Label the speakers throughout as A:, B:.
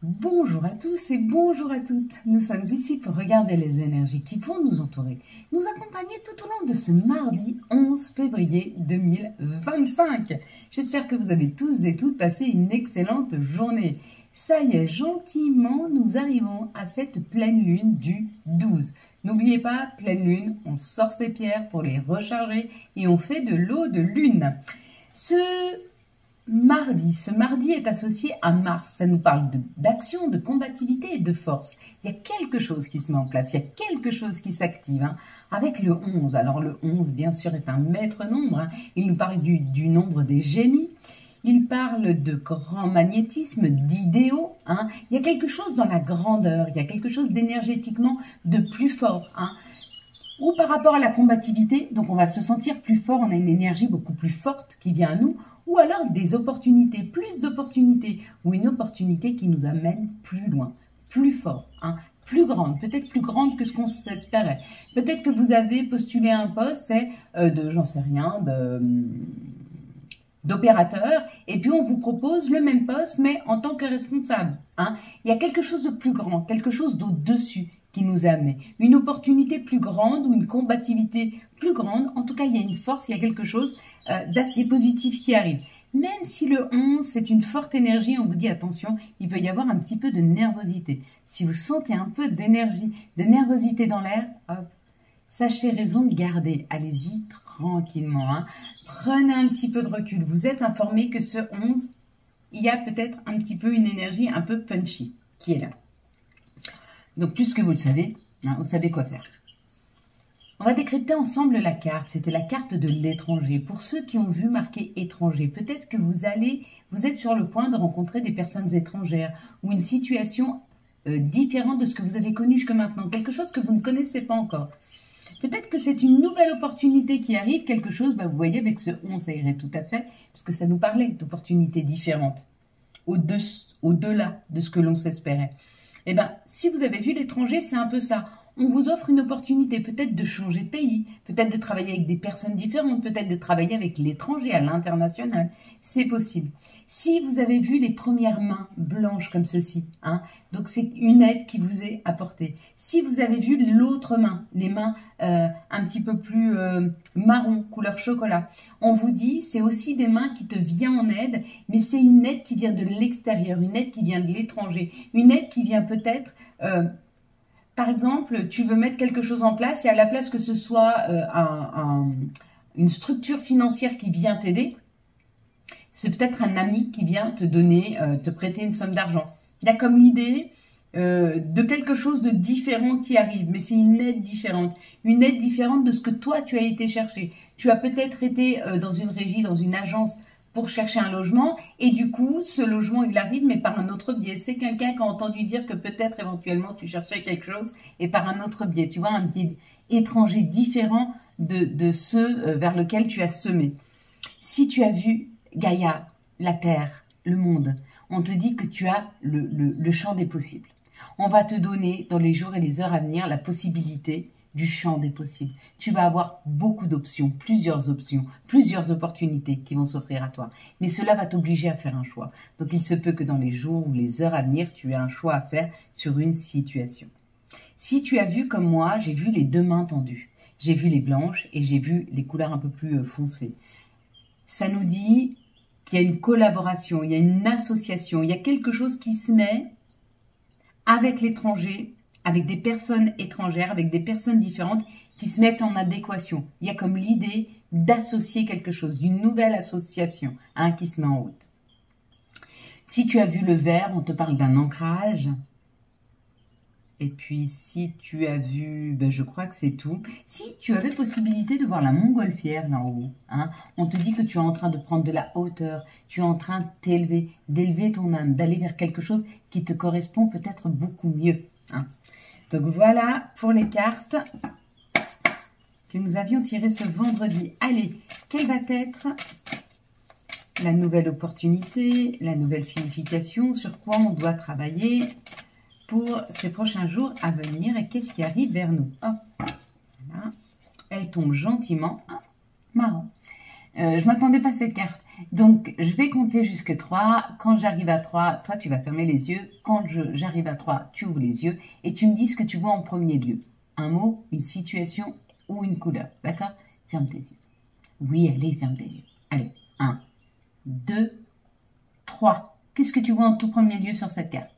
A: Bonjour à tous et bonjour à toutes. Nous sommes ici pour regarder les énergies qui vont nous entourer, nous accompagner tout au long de ce mardi 11 février 2025. J'espère que vous avez tous et toutes passé une excellente journée. Ça y est, gentiment, nous arrivons à cette pleine lune du 12. N'oubliez pas, pleine lune, on sort ses pierres pour les recharger et on fait de l'eau de lune. Ce mardi est associé à Mars. Ça nous parle d'action, de combativité et de force. Il y a quelque chose qui se met en place, il y a quelque chose qui s'active avec le 11. Alors le 11, bien sûr, est un maître nombre. Il nous parle du nombre des génies. Il parle de grand magnétisme, d'idéaux. Il y a quelque chose dans la grandeur, il y a quelque chose d'énergétiquement de plus fort. Ou par rapport à la combativité, donc on va se sentir plus fort, on a une énergie beaucoup plus forte qui vient à nous, ou alors des opportunités, plus d'opportunités, ou une opportunité qui nous amène plus loin, plus fort, plus grande, peut-être plus grande que ce qu'on s'espérait. Peut-être que vous avez postulé un poste, j'en sais rien, d'opérateur, et puis on vous propose le même poste, mais en tant que responsable. Il y a quelque chose de plus grand, quelque chose d'au-dessus qui nous a amené. Une opportunité plus grande ou une combativité plus grande. En tout cas, il y a une force, il y a quelque chose d'assez positif qui arrive. Même si le 11, c'est une forte énergie, on vous dit attention, il peut y avoir un petit peu de nervosité. Si vous sentez un peu d'énergie, de nervosité dans l'air, sachez raison de garder. Allez-y tranquillement. Prenez un petit peu de recul. Vous êtes informé que ce 11, il y a peut-être un petit peu une énergie un peu punchy qui est là. Donc, plus que vous le savez, vous savez quoi faire. On va décrypter ensemble la carte. C'était la carte de l'étranger. Pour ceux qui ont vu marquer étranger, peut-être que vous êtes sur le point de rencontrer des personnes étrangères ou une situation différente de ce que vous avez connu jusque maintenant. Quelque chose que vous ne connaissez pas encore. Peut-être que c'est une nouvelle opportunité qui arrive, quelque chose, vous voyez, avec ce 11, ça irait tout à fait, puisque ça nous parlait d'opportunités différentes, au-delà de ce que l'on s'espérait. Si vous avez vu l'étranger, c'est un peu ça. On vous offre une opportunité peut-être de changer de pays, peut-être de travailler avec des personnes différentes, peut-être de travailler avec l'étranger, à l'international. C'est possible. Si vous avez vu les premières mains blanches comme ceci, donc c'est une aide qui vous est apportée. Si vous avez vu l'autre main, les mains un petit peu plus marron, couleur chocolat, on vous dit c'est aussi des mains qui te viennent en aide, mais c'est une aide qui vient de l'extérieur, une aide qui vient de l'étranger, une aide qui vient peut-être... par exemple, tu veux mettre quelque chose en place et à la place que ce soit une structure financière qui vient t'aider, c'est peut-être un ami qui vient te donner, te prêter une somme d'argent. Il y a comme l'idée de quelque chose de différent qui arrive, mais c'est une aide différente de ce que toi tu as été chercher. Tu as peut-être été dans une régie, dans une agence pour chercher un logement, et du coup, ce logement, il arrive, mais par un autre biais. C'est quelqu'un qui a entendu dire que peut-être, éventuellement, tu cherchais quelque chose, et par un autre biais. Tu vois, un biais étranger différent de ceux vers lequel tu as semé. Si tu as vu Gaïa, la Terre, le monde, on te dit que tu as le champ des possibles. On va te donner, dans les jours et les heures à venir, la possibilité du champ des possibles. Tu vas avoir beaucoup d'options, plusieurs opportunités qui vont s'offrir à toi. Mais cela va t'obliger à faire un choix. Donc il se peut que dans les jours ou les heures à venir, tu aies un choix à faire sur une situation. Si tu as vu comme moi, j'ai vu les deux mains tendues. J'ai vu les blanches et j'ai vu les couleurs un peu plus foncées. Ça nous dit qu'il y a une collaboration, il y a une association, il y a quelque chose qui se met avec l'étranger, avec des personnes étrangères, avec des personnes différentes qui se mettent en adéquation. Il y a comme l'idée d'associer quelque chose, d'une nouvelle association qui se met en route. Si tu as vu le vert, on te parle d'un ancrage. Et puis si tu as vu, je crois que c'est tout. Si tu avais possibilité de voir la montgolfière là en haut, on te dit que tu es en train de prendre de la hauteur, tu es en train de t'élever, d'élever ton âme, d'aller vers quelque chose qui te correspond peut-être beaucoup mieux. Donc voilà pour les cartes que nous avions tirées ce vendredi. Allez, quelle va être la nouvelle opportunité, la nouvelle signification, sur quoi on doit travailler pour ces prochains jours à venir et qu'est-ce qui arrive vers nous. Voilà. Elle tombe gentiment. Marrant. Je ne m'attendais pas à cette carte. Donc, je vais compter jusque 3. Quand j'arrive à 3, toi, tu vas fermer les yeux. Quand j'arrive à 3, tu ouvres les yeux et tu me dis ce que tu vois en premier lieu. Un mot, une situation ou une couleur. D'accord? Ferme tes yeux. Oui, allez, ferme tes yeux. Allez, 1, 2, 3. Qu'est-ce que tu vois en tout premier lieu sur cette carte?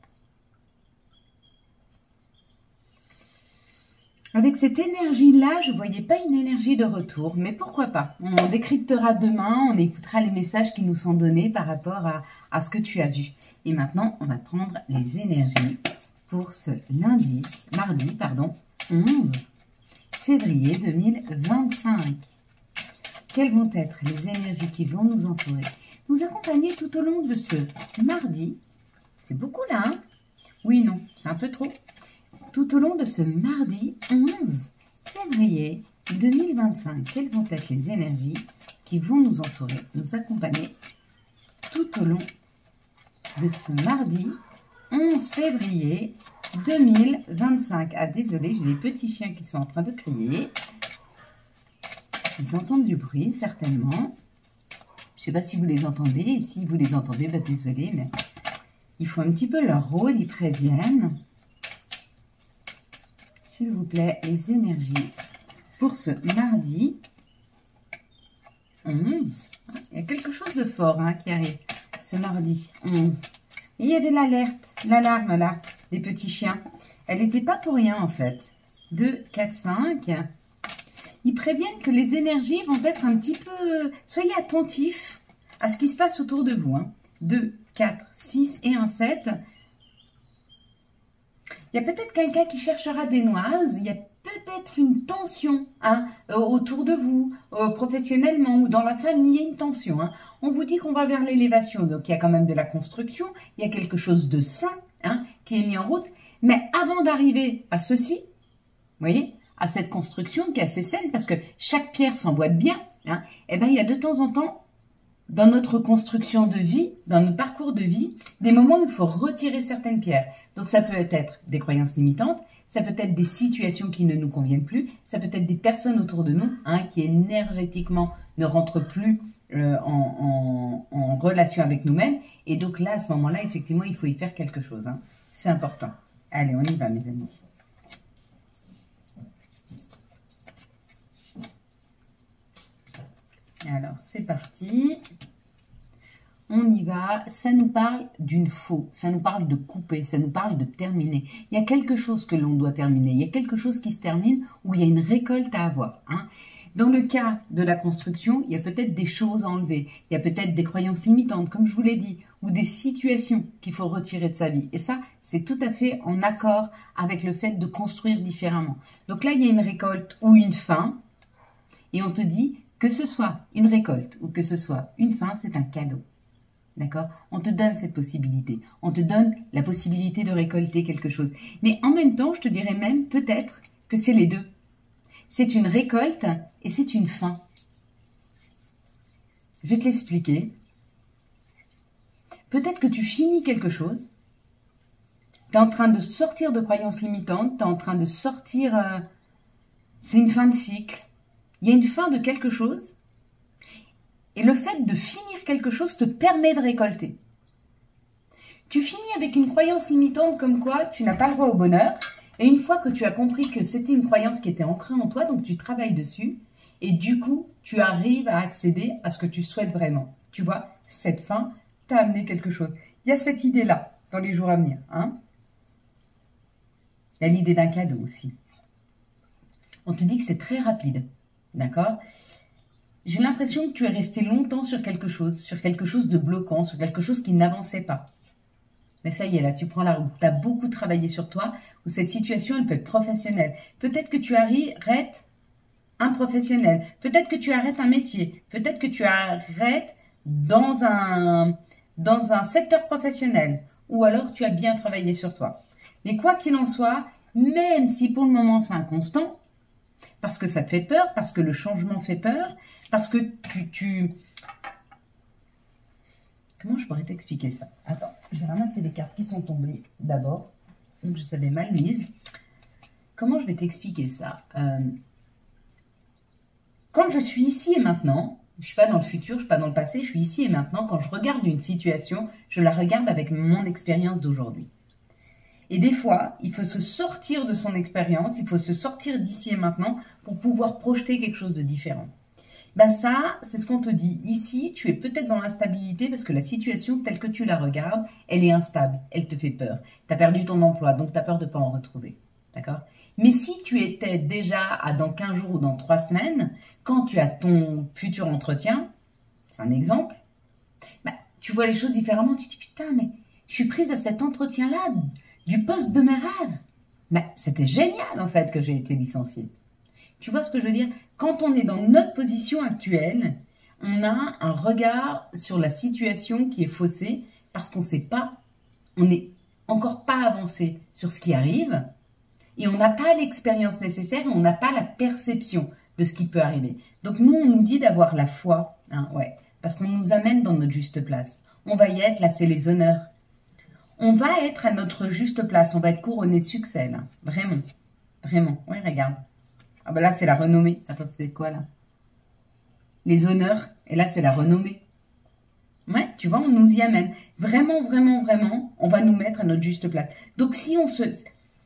A: Avec cette énergie-là, je ne voyais pas une énergie de retour, mais pourquoi pas? On décryptera demain, on écoutera les messages qui nous sont donnés par rapport à ce que tu as vu. Et maintenant, on va prendre les énergies pour ce mardi, 11 février 2025. Quelles vont être les énergies qui vont nous entourer, nous accompagner tout au long de ce mardi? C'est beaucoup là, hein? Oui, non, c'est un peu trop. Tout au long de ce mardi 11 février 2025, quelles vont être les énergies qui vont nous entourer, nous accompagner tout au long de ce mardi 11 février 2025. Ah, désolé, j'ai des petits chiens qui sont en train de crier. Ils entendent du bruit, certainement. Je ne sais pas si vous les entendez. Et si vous les entendez, bah, désolé, mais ils font un petit peu leur rôle, ils préviennent. S'il vous plaît, les énergies pour ce mardi 11. Il y a quelque chose de fort qui arrive ce mardi 11. Et il y avait l'alerte, l'alarme là, des petits chiens. Elle n'était pas pour rien en fait. 2, 4, 5. Ils préviennent que les énergies vont être un petit peu... Soyez attentifs à ce qui se passe autour de vous. 2, 4, 6 et un 7. Il y a peut-être quelqu'un qui cherchera des noises, il y a peut-être une tension autour de vous, professionnellement ou dans la famille, il y a une tension. On vous dit qu'on va vers l'élévation, donc il y a quand même de la construction, il y a quelque chose de sain qui est mis en route. Mais avant d'arriver à ceci, vous voyez, à cette construction qui est assez saine, parce que chaque pierre s'emboîte bien, et bien il y a de temps en temps, dans notre construction de vie, dans notre parcours de vie, des moments où il faut retirer certaines pierres. Donc ça peut être des croyances limitantes, ça peut être des situations qui ne nous conviennent plus, ça peut être des personnes autour de nous qui énergétiquement ne rentrent plus en relation avec nous-mêmes. Et donc là, à ce moment-là, effectivement, il faut y faire quelque chose. C'est important. Allez, on y va, mes amis. Alors, c'est parti. On y va. Ça nous parle d'une faux. Ça nous parle de couper. Ça nous parle de terminer. Il y a quelque chose que l'on doit terminer. Il y a quelque chose qui se termine où il y a une récolte à avoir. Dans le cas de la construction, il y a peut-être des choses à enlever. Il y a peut-être des croyances limitantes, comme je vous l'ai dit, ou des situations qu'il faut retirer de sa vie. Et ça, c'est tout à fait en accord avec le fait de construire différemment. Donc là, il y a une récolte ou une fin. Et on te dit... Que ce soit une récolte ou que ce soit une fin, c'est un cadeau. D'accord? On te donne cette possibilité. On te donne la possibilité de récolter quelque chose. Mais en même temps, je te dirais même peut-être que c'est les deux. C'est une récolte et c'est une fin. Je vais te l'expliquer. Peut-être que tu finis quelque chose. Tu es en train de sortir de croyances limitantes. Tu es en train de sortir... c'est une fin de cycle. Il y a une fin de quelque chose et le fait de finir quelque chose te permet de récolter. Tu finis avec une croyance limitante comme quoi tu n'as pas le droit au bonheur et une fois que tu as compris que c'était une croyance qui était ancrée en toi, donc tu travailles dessus et du coup, tu arrives à accéder à ce que tu souhaites vraiment. Tu vois, cette fin t'a amené quelque chose. Il y a cette idée-là dans les jours à venir. Il y a l'idée d'un cadeau aussi. On te dit que c'est très rapide. D'accord? J'ai l'impression que tu es resté longtemps sur quelque chose de bloquant, sur quelque chose qui n'avançait pas. Mais ça y est, là, tu prends la route. Tu as beaucoup travaillé sur toi, où cette situation, elle peut être professionnelle. Peut-être que tu arrêtes un professionnel. Peut-être que tu arrêtes un métier. Peut-être que tu arrêtes dans un secteur professionnel. Ou alors, tu as bien travaillé sur toi. Mais quoi qu'il en soit, même si pour le moment, c'est inconstant, parce que ça te fait peur, parce que le changement fait peur, parce que Comment je pourrais t'expliquer ça? Attends, je vais ramasser les cartes qui sont tombées d'abord. Donc, je savais mal mise. Comment je vais t'expliquer ça? Quand je suis ici et maintenant, Je suis pas dans le futur, je suis pas dans le passé, je suis ici et maintenant. Quand je regarde une situation, je la regarde avec mon expérience d'aujourd'hui. Et des fois, il faut se sortir de son expérience, il faut se sortir d'ici et maintenant pour pouvoir projeter quelque chose de différent. Ben ça, c'est ce qu'on te dit. Ici, tu es peut-être dans l'instabilité parce que la situation telle que tu la regardes, elle est instable, elle te fait peur. Tu as perdu ton emploi, donc tu as peur de ne pas en retrouver. D'accord? Mais si tu étais déjà à dans 15 jours ou dans 3 semaines, quand tu as ton futur entretien, c'est un exemple, ben, tu vois les choses différemment. Tu te dis, putain, mais je suis prise à cet entretien-là du poste de mes rêves. Ben, c'était génial en fait que j'ai été licenciée. Tu vois ce que je veux dire? Quand on est dans notre position actuelle, on a un regard sur la situation qui est faussé parce qu'on sait pas, on n'est encore pas avancé sur ce qui arrive et on n'a pas l'expérience nécessaire et on n'a pas la perception de ce qui peut arriver. Donc nous, on nous dit d'avoir la foi, hein, ouais, parce qu'on nous amène dans notre juste place. On va y être, là c'est les honneurs. On va être à notre juste place, on va être couronné de succès, là, vraiment, vraiment. Oui, regarde. Ah ben là, c'est la renommée. Attends, c'était quoi là? Les honneurs. Et là, c'est la renommée. Ouais, tu vois, on nous y amène. Vraiment, vraiment, vraiment, on va nous mettre à notre juste place. Donc, si on se...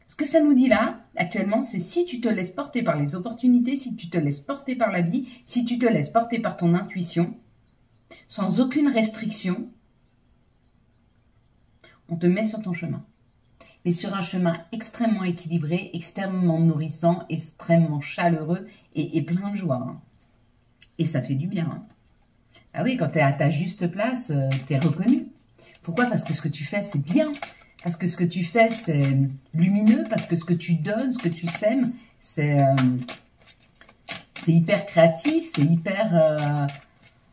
A: Ce que ça nous dit là, actuellement, c'est si tu te laisses porter par les opportunités, si tu te laisses porter par la vie, si tu te laisses porter par ton intuition, sans aucune restriction, on te met sur ton chemin. Mais sur un chemin extrêmement équilibré, extrêmement nourrissant, extrêmement chaleureux et plein de joie. Hein. Et ça fait du bien. Hein. Ah oui, quand tu es à ta juste place, tu es reconnu. Pourquoi? Parce que ce que tu fais, c'est bien. Parce que ce que tu fais, c'est lumineux. Parce que ce que tu donnes, ce que tu sèmes, c'est hyper créatif, c'est hyper...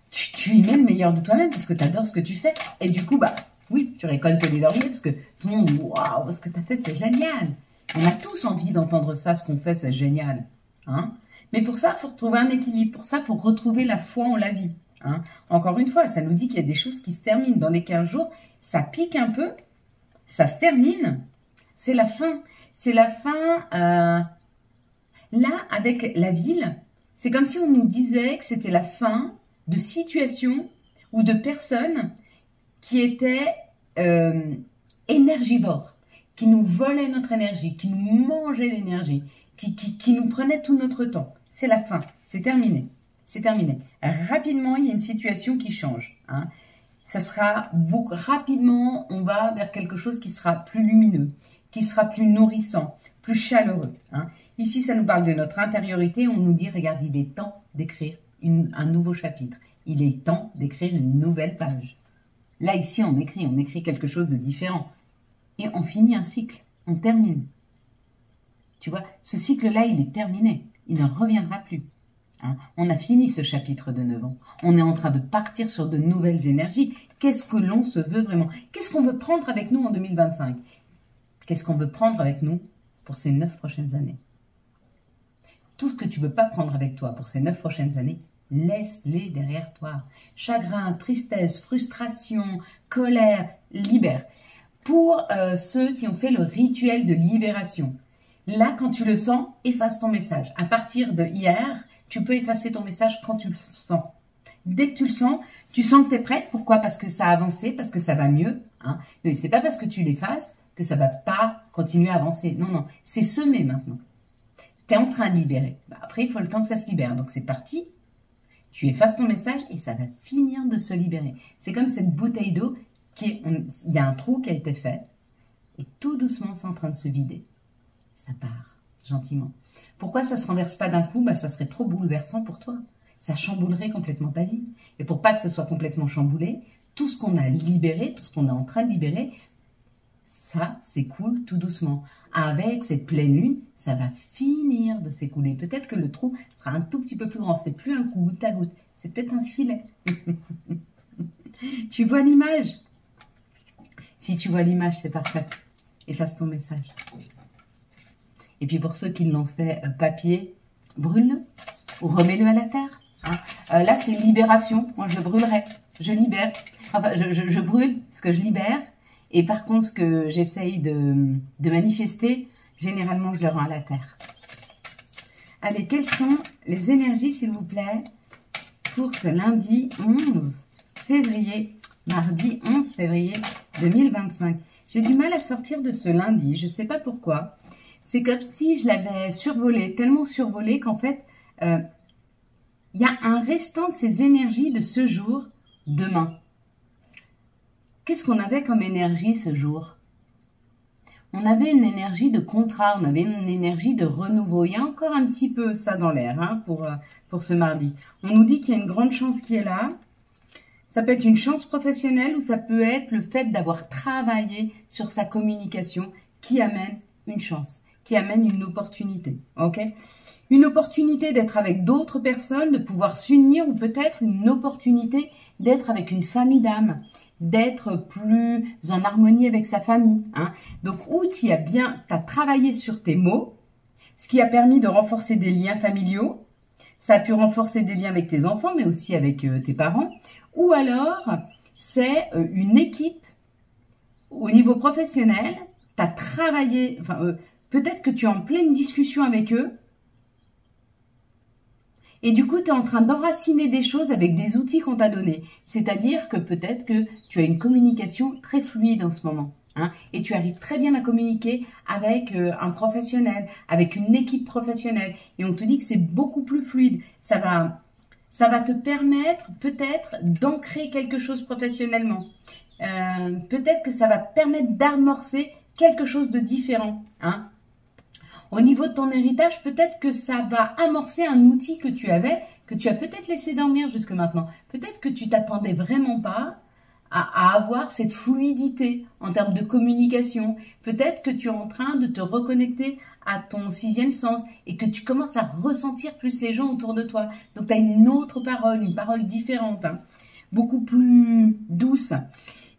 A: tu y mets le meilleur de toi-même parce que tu adores ce que tu fais. Et du coup, bah... oui, tu récoltes les lauriers parce que tout le monde dit « Waouh, ce que tu as fait, c'est génial !» On a tous envie d'entendre ça, ce qu'on fait, c'est génial. Hein? Mais pour ça, il faut retrouver un équilibre. Pour ça, il faut retrouver la foi en la vie. Hein? Encore une fois, ça nous dit qu'il y a des choses qui se terminent. Dans les 15 jours, ça pique un peu, ça se termine. C'est la fin. C'est la fin. Là, avec la ville, c'est comme si on nous disait que c'était la fin de situations ou de personnes qui étaient énergivores, qui nous volaient notre énergie, qui nous mangeaient l'énergie, qui nous prenaient tout notre temps. C'est la fin, c'est terminé, c'est terminé. Rapidement, il y a une situation qui change. Hein. Ça sera beaucoup, rapidement, on va vers quelque chose qui sera plus lumineux, qui sera plus nourrissant, plus chaleureux. Hein. Ici, ça nous parle de notre intériorité. On nous dit, regarde, il est temps d'écrire un nouveau chapitre. Il est temps d'écrire une nouvelle page. Là, ici, on écrit quelque chose de différent. Et on finit un cycle, on termine. Tu vois, ce cycle-là, il est terminé. Il ne reviendra plus. Hein. On a fini ce chapitre de 9 ans. On est en train de partir sur de nouvelles énergies. Qu'est-ce que l'on se veut vraiment? Qu'est-ce qu'on veut prendre avec nous en 2025? Qu'est-ce qu'on veut prendre avec nous pour ces 9 prochaines années? Tout ce que tu ne veux pas prendre avec toi pour ces 9 prochaines années, laisse-les derrière toi. Chagrin, tristesse, frustration, colère, libère. Pour ceux qui ont fait le rituel de libération, là, quand tu le sens, efface ton message. À partir de hier, tu peux effacer ton message quand tu le sens. Dès que tu sens que tu es prête. Pourquoi? Parce que ça a avancé, parce que ça va mieux. Hein. C'est pas parce que tu l'effaces que ça va pas continuer à avancer. Non, non, c'est semé maintenant. Tu es en train de libérer. Bah, après, il faut le temps que ça se libère. Donc, c'est parti. Tu effaces ton message et ça va finir de se libérer. C'est comme cette bouteille d'eau il y a un trou qui a été fait et tout doucement, c'est en train de se vider. Ça part, gentiment. Pourquoi ça ne se renverse pas d'un coup? Bah, ça serait trop bouleversant pour toi. Ça chamboulerait complètement ta vie. Et pour pas que ce soit complètement chamboulé, tout ce qu'on a libéré, tout ce qu'on est en train de libérer, ça s'écoule tout doucement. Avec cette pleine lune, ça va finir de s'écouler. Peut-être que le trou sera un tout petit peu plus grand. C'est plus un coup goutte à goutte. C'est peut-être un filet. Tu vois l'image? Si tu vois l'image, c'est parfait. Efface ton message. Et puis pour ceux qui l'ont fait papier, brûle-le ou remets-le à la terre. Hein. Là, c'est libération. Moi, je brûlerai. Je libère. Enfin, je brûle ce que je libère. Et par contre, ce que j'essaye de manifester, généralement, je le rends à la terre. Allez, quelles sont les énergies, s'il vous plaît, pour ce lundi 11 février, mardi 11 février 2025. J'ai du mal à sortir de ce lundi, je ne sais pas pourquoi. C'est comme si je l'avais survolé, tellement survolé qu'en fait, il y a un restant de ces énergies de ce jour, demain. Qu'est-ce qu'on avait comme énergie ce jour? On avait une énergie de contrat, on avait une énergie de renouveau. Il y a encore un petit peu ça dans l'air hein, pour ce mardi. On nous dit qu'il y a une grande chance qui est là. Ça peut être une chance professionnelle ou ça peut être le fait d'avoir travaillé sur sa communication qui amène une chance, qui amène une opportunité. Ok? Une opportunité d'être avec d'autres personnes, de pouvoir s'unir ou peut-être une opportunité d'être avec une famille d'âmes, d'être plus en harmonie avec sa famille. Hein. Donc, où tu as travaillé sur tes mots, ce qui a permis de renforcer des liens familiaux. Ça a pu renforcer des liens avec tes enfants, mais aussi avec tes parents. Ou alors, c'est une équipe au niveau professionnel. Tu as travaillé, peut-être que tu es en pleine discussion avec eux. Et du coup, tu es en train d'enraciner des choses avec des outils qu'on t'a donnés. C'est-à-dire que peut-être que tu as une communication très fluide en ce moment. Hein, et tu arrives très bien à communiquer avec un professionnel, avec une équipe professionnelle. Et on te dit que c'est beaucoup plus fluide. Ça va te permettre peut-être d'ancrer quelque chose professionnellement. Peut-être que ça va permettre d'amorcer quelque chose de différent. Hein. Au niveau de ton héritage, peut-être que ça va amorcer un outil que tu avais, que tu as peut-être laissé dormir jusque maintenant. Peut-être que tu t'attendais vraiment pas à avoir cette fluidité en termes de communication. Peut-être que tu es en train de te reconnecter à ton sixième sens et que tu commences à ressentir plus les gens autour de toi. Donc, tu as une autre parole, une parole différente, hein, beaucoup plus douce.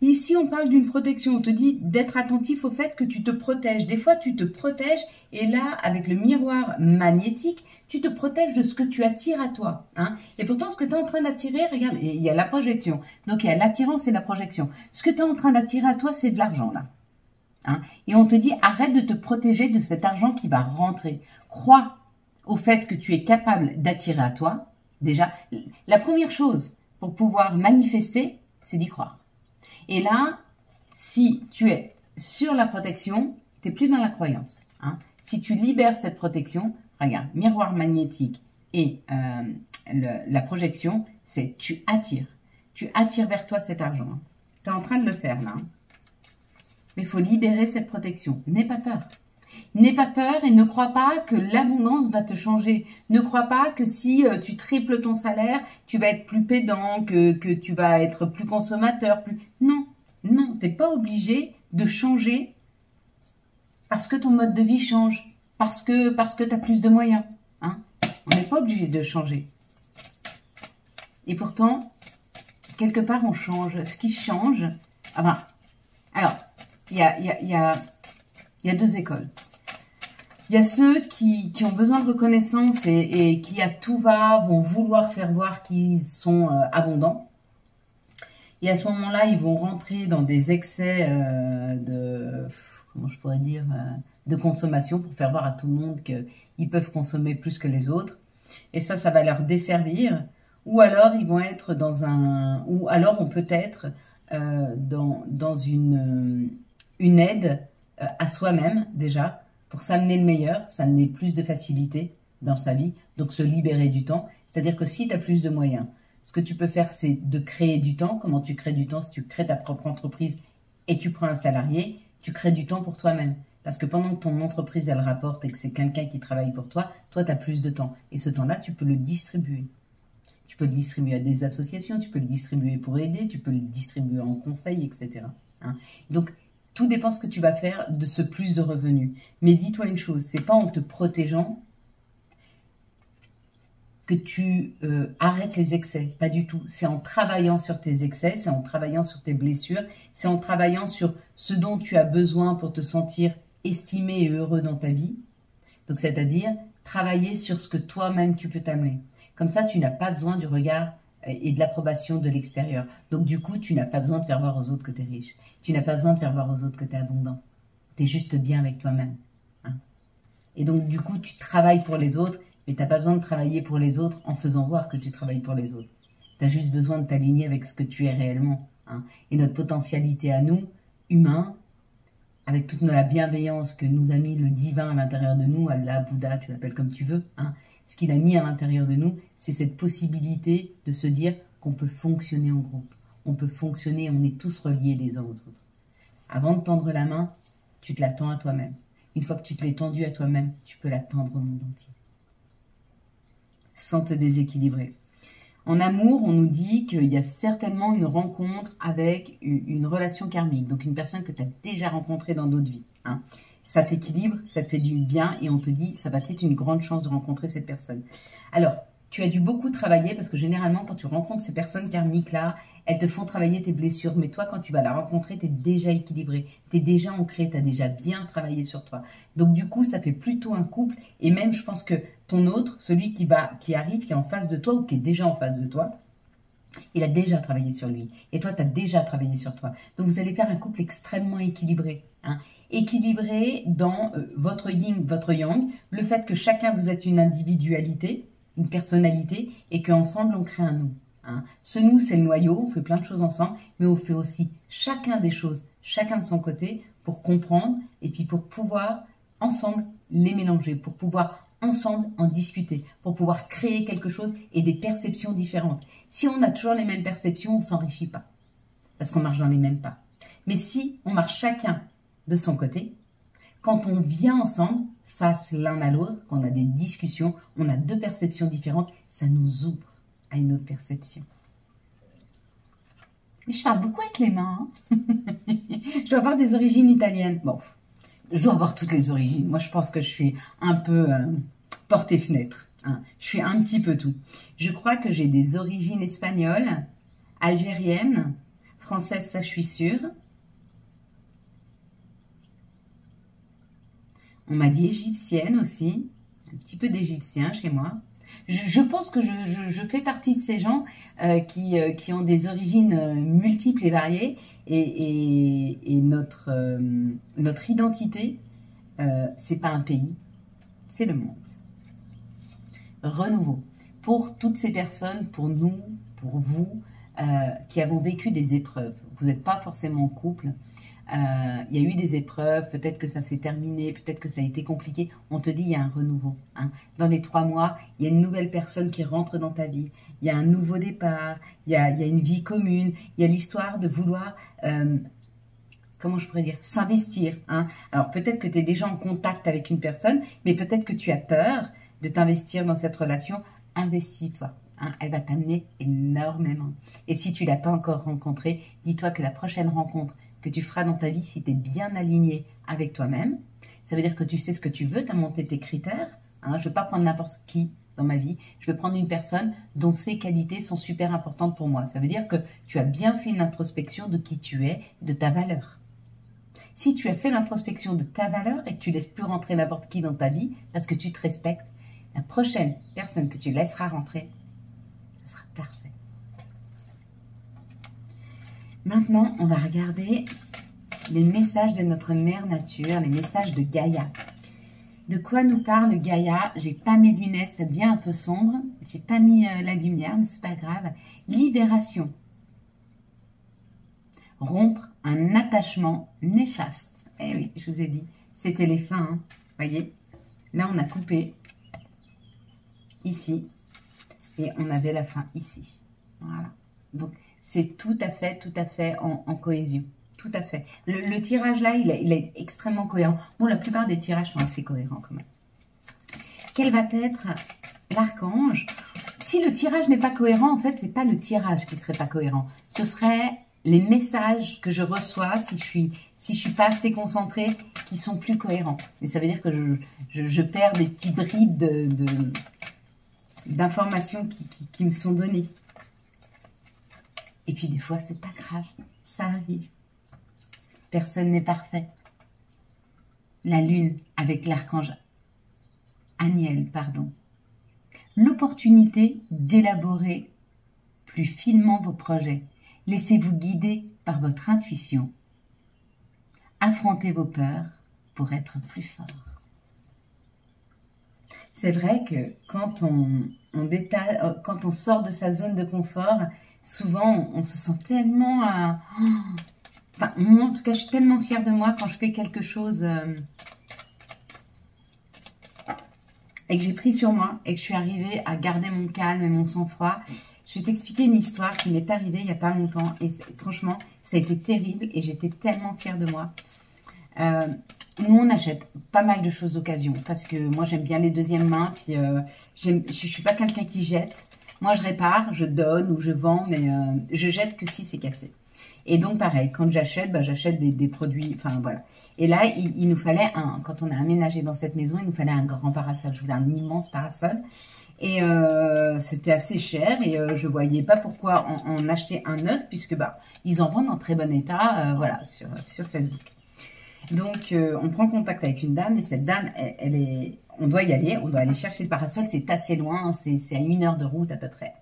A: Ici, on parle d'une protection. On te dit d'être attentif au fait que tu te protèges. Des fois, tu te protèges et là, avec le miroir magnétique, tu te protèges de ce que tu attires à toi. Hein. Et pourtant, ce que tu es en train d'attirer, regarde, il y a la projection. Donc, il y a l'attirance et la projection. Ce que tu es en train d'attirer à toi, c'est de l'argent, là. Hein. Et on te dit, arrête de te protéger de cet argent qui va rentrer. Crois au fait que tu es capable d'attirer à toi. Déjà, la première chose pour pouvoir manifester, c'est d'y croire. Et là, si tu es sur la protection, tu n'es plus dans la croyance. Hein. Si tu libères cette protection, regarde, miroir magnétique et la projection, c'est tu attires. Tu attires vers toi cet argent. Hein. Tu es en train de le faire là. Hein. Mais il faut libérer cette protection. N'aie pas peur. N'aie pas peur et ne crois pas que l'abondance va te changer. Ne crois pas que si tu triples ton salaire, tu vas être plus pédant, que tu vas être plus consommateur. Non, non, tu n'es pas obligé de changer parce que ton mode de vie change, parce que tu as plus de moyens. Hein. On n'est pas obligé de changer. Et pourtant, quelque part, on change. Ce qui change... Enfin, alors, il y a deux écoles. Il y a ceux qui ont besoin de reconnaissance et qui, à tout va, vont vouloir faire voir qu'ils sont abondants. Et à ce moment-là, ils vont rentrer dans des excès comment je pourrais dire, de consommation pour faire voir à tout le monde qu'ils peuvent consommer plus que les autres. Et ça va leur desservir. Ou alors, ils vont être ou alors on peut être dans une aide à soi-même déjà, pour s'amener le meilleur, s'amener plus de facilité dans sa vie, donc se libérer du temps. C'est-à-dire que si tu as plus de moyens, ce que tu peux faire, c'est de créer du temps. Comment tu crées du temps? Si tu crées ta propre entreprise et tu prends un salarié, tu crées du temps pour toi-même. Parce que pendant que ton entreprise, elle rapporte et que c'est quelqu'un qui travaille pour toi, toi, tu as plus de temps. Et ce temps-là, tu peux le distribuer. Tu peux le distribuer à des associations, tu peux le distribuer pour aider, tu peux le distribuer en conseil, etc. Hein. Donc, tout dépend ce que tu vas faire de ce plus de revenus. Mais dis-toi une chose, c'est pas en te protégeant que tu arrêtes les excès. Pas du tout. C'est en travaillant sur tes excès, c'est en travaillant sur tes blessures, c'est en travaillant sur ce dont tu as besoin pour te sentir estimé et heureux dans ta vie. Donc, c'est-à-dire travailler sur ce que toi-même tu peux t'amener. Comme ça, tu n'as pas besoin du regard et de l'approbation de l'extérieur. Donc, du coup, tu n'as pas besoin de faire voir aux autres que tu es riche. Tu n'as pas besoin de faire voir aux autres que tu es abondant. Tu es juste bien avec toi-même. Hein. Et donc, du coup, tu travailles pour les autres, mais tu n'as pas besoin de travailler pour les autres en faisant voir que tu travailles pour les autres. Tu as juste besoin de t'aligner avec ce que tu es réellement. Hein. Et notre potentialité à nous, humains, avec toute la bienveillance que nous a mis le divin à l'intérieur de nous, Allah, Bouddha, tu l'appelles comme tu veux, hein, ce qu'il a mis à l'intérieur de nous, c'est cette possibilité de se dire qu'on peut fonctionner en groupe. On peut fonctionner, on est tous reliés les uns aux autres. Avant de tendre la main, tu te la tends à toi-même. Une fois que tu te l'es tendue à toi-même, tu peux la tendre au monde entier. Sans te déséquilibrer. En amour, on nous dit qu'il y a certainement une rencontre avec une relation karmique, donc une personne que tu as déjà rencontrée dans d'autres vies. Hein. Ça t'équilibre, ça te fait du bien et on te dit ça va être une grande chance de rencontrer cette personne. Alors, tu as dû beaucoup travailler parce que généralement, quand tu rencontres ces personnes karmiques-là, elles te font travailler tes blessures. Mais toi, quand tu vas la rencontrer, tu es déjà équilibré, tu es déjà ancré, tu as déjà bien travaillé sur toi. Donc du coup, ça fait plutôt un couple. Et même, je pense que ton autre, celui qui arrive, qui est en face de toi ou qui est déjà en face de toi, il a déjà travaillé sur lui. Et toi, tu as déjà travaillé sur toi. Donc vous allez faire un couple extrêmement équilibré. Hein. Équilibré dans votre yin, votre yang, le fait que chacun vous êtes une individualité, une personnalité, et qu'ensemble on crée un nous. Hein. Ce nous, c'est le noyau, on fait plein de choses ensemble, mais on fait aussi chacun des choses, chacun de son côté, pour comprendre, et puis pour pouvoir ensemble les mélanger, pour pouvoir ensemble en discuter, pour pouvoir créer quelque chose et des perceptions différentes. Si on a toujours les mêmes perceptions, on ne s'enrichit pas, parce qu'on marche dans les mêmes pas. Mais si on marche chacun de son côté, quand on vient ensemble, face l'un à l'autre, qu'on a des discussions, on a deux perceptions différentes, ça nous ouvre à une autre perception. Mais je parle beaucoup avec les mains. Hein. Je dois avoir des origines italiennes. Bon, je dois avoir toutes les origines. Moi, je pense que je suis un peu porte et fenêtre. Hein. Je suis un petit peu tout. Je crois que j'ai des origines espagnoles, algériennes, françaises, ça je suis sûre. On m'a dit égyptienne aussi, un petit peu d'égyptien chez moi. Je pense que je fais partie de ces gens qui ont des origines multiples et variées et notre identité, c'est pas un pays, c'est le monde. Renouveau. Pour toutes ces personnes, pour nous, pour vous, qui avons vécu des épreuves. Vous n'êtes pas forcément en couple. Il y a eu des épreuves, peut-être que ça s'est terminé, peut-être que ça a été compliqué. On te dit il y a un renouveau. Hein. Dans les 3 mois, il y a une nouvelle personne qui rentre dans ta vie. Il y a un nouveau départ, il y a une vie commune, il y a l'histoire de vouloir, comment je pourrais dire, s'investir. Hein. Alors peut-être que tu es déjà en contact avec une personne, mais peut-être que tu as peur de t'investir dans cette relation. Investis-toi. Hein, elle va t'amener énormément. Et si tu ne l'as pas encore rencontrée, dis-toi que la prochaine rencontre que tu feras dans ta vie, si tu es bien aligné avec toi-même, ça veut dire que tu sais ce que tu veux, tu as monté tes critères. Hein, je ne veux pas prendre n'importe qui dans ma vie, je veux prendre une personne dont ses qualités sont super importantes pour moi. Ça veut dire que tu as bien fait une introspection de qui tu es, de ta valeur. Si tu as fait l'introspection de ta valeur et que tu laisses plus rentrer n'importe qui dans ta vie parce que tu te respectes, la prochaine personne que tu laisseras rentrer, ce sera parfait. Maintenant, on va regarder les messages de notre mère nature, les messages de Gaïa. De quoi nous parle Gaïa? J'ai pas mes lunettes, ça devient un peu sombre. J'ai pas mis la lumière, mais c'est pas grave. Libération. Rompre un attachement néfaste. Eh oui, je vous ai dit, c'était les fins. Hein. Voyez, là on a coupé ici et on avait la fin ici. Voilà. Donc c'est tout à fait en cohésion. Tout à fait. Le tirage là, il est extrêmement cohérent. Bon, la plupart des tirages sont assez cohérents quand même. Quel va être l'archange? Si le tirage n'est pas cohérent, en fait, c'est pas le tirage qui serait pas cohérent. Ce serait les messages que je reçois si je suis pas assez concentrée, qui sont plus cohérents. Et ça veut dire que je perds des petits bribes d'informations qui me sont données. Et puis des fois, c'est pas grave, ça arrive. Personne n'est parfait. La lune avec l'archange Aniel, pardon. L'opportunité d'élaborer plus finement vos projets. Laissez-vous guider par votre intuition. Affrontez vos peurs pour être plus fort. C'est vrai que quand on sort de sa zone de confort, souvent on se sent tellement... enfin, moi en tout cas, je suis tellement fière de moi quand je fais quelque chose et que j'ai pris sur moi et que je suis arrivée à garder mon calme et mon sang-froid. Je vais t'expliquer une histoire qui m'est arrivée il n'y a pas longtemps et franchement, ça a été terrible et j'étais tellement fière de moi. Nous, on achète pas mal de choses d'occasion parce que moi, j'aime bien les deuxièmes mains. Puis, je suis pas quelqu'un qui jette. Moi, je répare, je donne ou je vends, mais je jette que si c'est cassé. Et donc, pareil, quand j'achète, bah, j'achète des produits, enfin voilà. Et là, il nous fallait quand on a aménagé dans cette maison, il nous fallait un grand parasol. Je voulais un immense parasol. Et c'était assez cher et je voyais pas pourquoi en acheter un neuf puisque bah, ils en vendent en très bon état, voilà, sur Facebook. Donc, on prend contact avec une dame et cette dame, on doit y aller, on doit aller chercher le parasol, c'est assez loin, hein, c'est à 1 heure de route à peu près.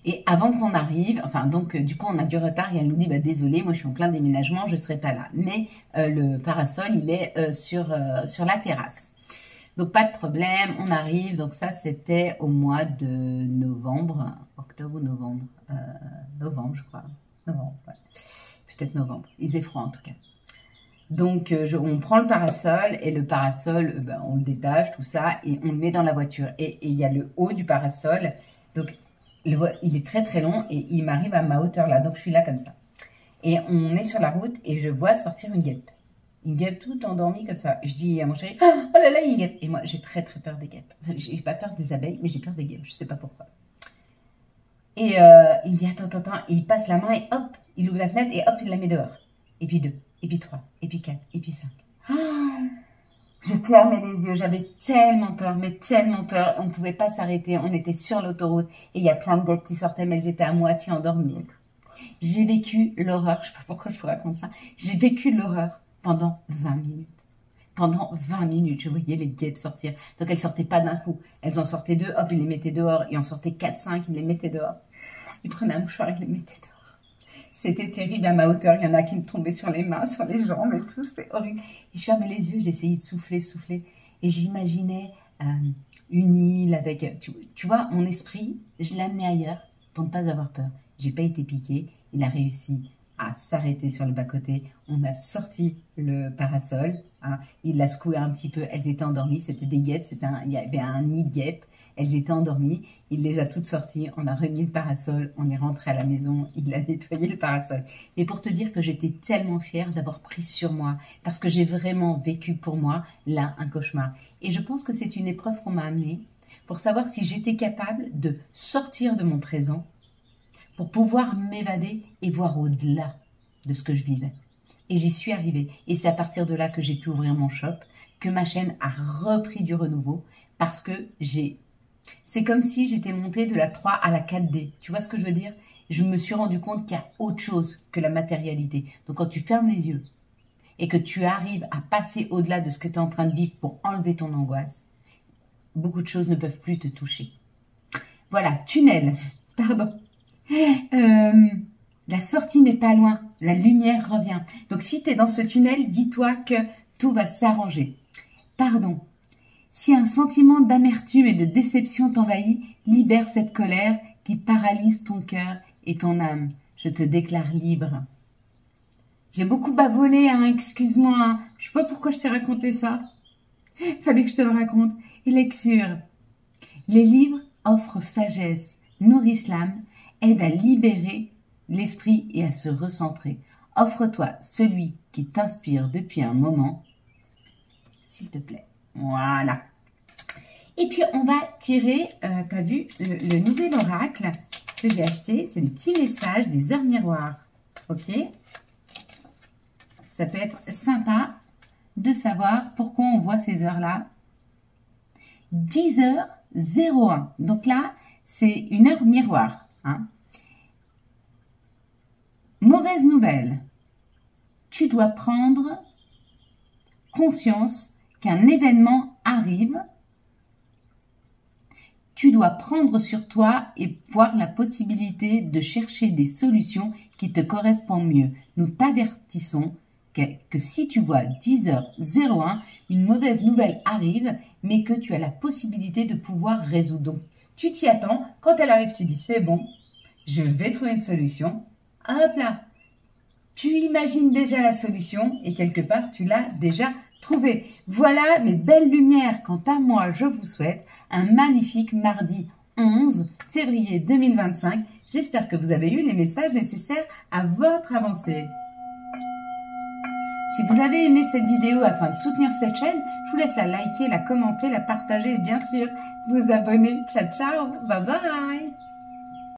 A: Et avant qu'on arrive, enfin donc du coup on a du retard et elle nous dit bah désolé, moi je suis en plein déménagement, je serai pas là. Mais le parasol il est sur la terrasse. Donc pas de problème, on arrive. Donc ça c'était au mois de novembre, octobre ou novembre, novembre je crois, novembre, ouais. Peut-être novembre. Il faisait froid en tout cas. Donc, on prend le parasol et le parasol, ben, on le détache, tout ça, et on le met dans la voiture. Et il y a le haut du parasol. Donc, il est très très long et il m'arrive à ma hauteur là. Donc, je suis là comme ça. Et on est sur la route et je vois sortir une guêpe. Une guêpe toute endormie comme ça. Je dis à mon chéri, oh là là, il y a une guêpe. Et moi, j'ai très très peur des guêpes. Enfin, j'ai pas peur des abeilles, mais j'ai peur des guêpes. Je sais pas pourquoi. Et il me dit, attends. Et il passe la main et hop, il ouvre la fenêtre et hop, il la met dehors. Et puis 2. Et puis 3, et puis 4, et puis 5. Je fermais les yeux, j'avais tellement peur, mais tellement peur. On ne pouvait pas s'arrêter, on était sur l'autoroute et il y a plein de guêpes qui sortaient, mais elles étaient à moitié endormies. J'ai vécu l'horreur, je ne sais pas pourquoi je vous raconte ça. J'ai vécu l'horreur pendant 20 minutes. Pendant 20 minutes, je voyais les guêpes sortir. Donc elles ne sortaient pas d'un coup, elles en sortaient 2, hop, ils les mettaient dehors. Et en sortaient 4, 5, ils les mettaient dehors. Ils prenaient un mouchoir, ils les mettaient dehors. C'était terrible à ma hauteur, il y en a qui me tombaient sur les mains, sur les jambes et tout, c'était horrible. Et je fermais les yeux, j'essayais de souffler. Et j'imaginais une île avec, tu vois, mon esprit, je l'amenais ailleurs pour ne pas avoir peur. J'ai pas été piquée, il a réussi à s'arrêter sur le bas-côté. On a sorti le parasol, hein, il l'a secoué un petit peu, elles étaient endormies, c'était des guêpes, il y avait un nid de guêpes. Elles étaient endormies, il les a toutes sorties, on a remis le parasol, on est rentré à la maison, il a nettoyé le parasol. Mais pour te dire que j'étais tellement fière d'avoir pris sur moi, parce que j'ai vraiment vécu pour moi, là, un cauchemar. Et je pense que c'est une épreuve qu'on m'a amenée pour savoir si j'étais capable de sortir de mon présent, pour pouvoir m'évader et voir au-delà de ce que je vivais. Et j'y suis arrivée. Et c'est à partir de là que j'ai pu ouvrir mon shop, que ma chaîne a repris du renouveau, parce que c'est comme si j'étais montée de la 3 à la 4D. Tu vois ce que je veux dire? Je me suis rendu compte qu'il y a autre chose que la matérialité. Donc quand tu fermes les yeux et que tu arrives à passer au-delà de ce que tu es en train de vivre pour enlever ton angoisse, beaucoup de choses ne peuvent plus te toucher. Voilà, tunnel. Pardon. La sortie n'est pas loin. La lumière revient. Donc si tu es dans ce tunnel, dis-toi que tout va s'arranger. Pardon. Si un sentiment d'amertume et de déception t'envahit, libère cette colère qui paralyse ton cœur et ton âme. Je te déclare libre. J'ai beaucoup babolé, hein, excuse-moi. Hein. Je sais pas pourquoi je t'ai raconté ça. Fallait que je te le raconte. Et lecture. Les livres offrent sagesse, nourrissent l'âme, aident à libérer l'esprit et à se recentrer. Offre-toi celui qui t'inspire depuis un moment, s'il te plaît. Voilà. Et puis, on va tirer, tu as vu, le nouvel oracle que j'ai acheté. C'est des petits messages des heures miroirs. Ok? Ça peut être sympa de savoir pourquoi on voit ces heures-là. 10h01. Donc là, c'est une heure miroir. Hein? Mauvaise nouvelle. Tu dois prendre conscience qu'un événement arrive. Tu dois prendre sur toi et voir la possibilité de chercher des solutions qui te correspondent mieux. Nous t'avertissons que si tu vois 10h01, une mauvaise nouvelle arrive, mais que tu as la possibilité de pouvoir résoudre. Donc, tu t'y attends. Quand elle arrive, tu dis c'est bon, je vais trouver une solution. Hop là, tu imagines déjà la solution et quelque part, tu l'as déjà trouvée. Voilà mes belles lumières. Quant à moi, je vous souhaite un magnifique mardi 11 février 2025. J'espère que vous avez eu les messages nécessaires à votre avancée. Si vous avez aimé cette vidéo afin de soutenir cette chaîne, je vous laisse la liker, la commenter, la partager et bien sûr vous abonner. Ciao, ciao, bye bye.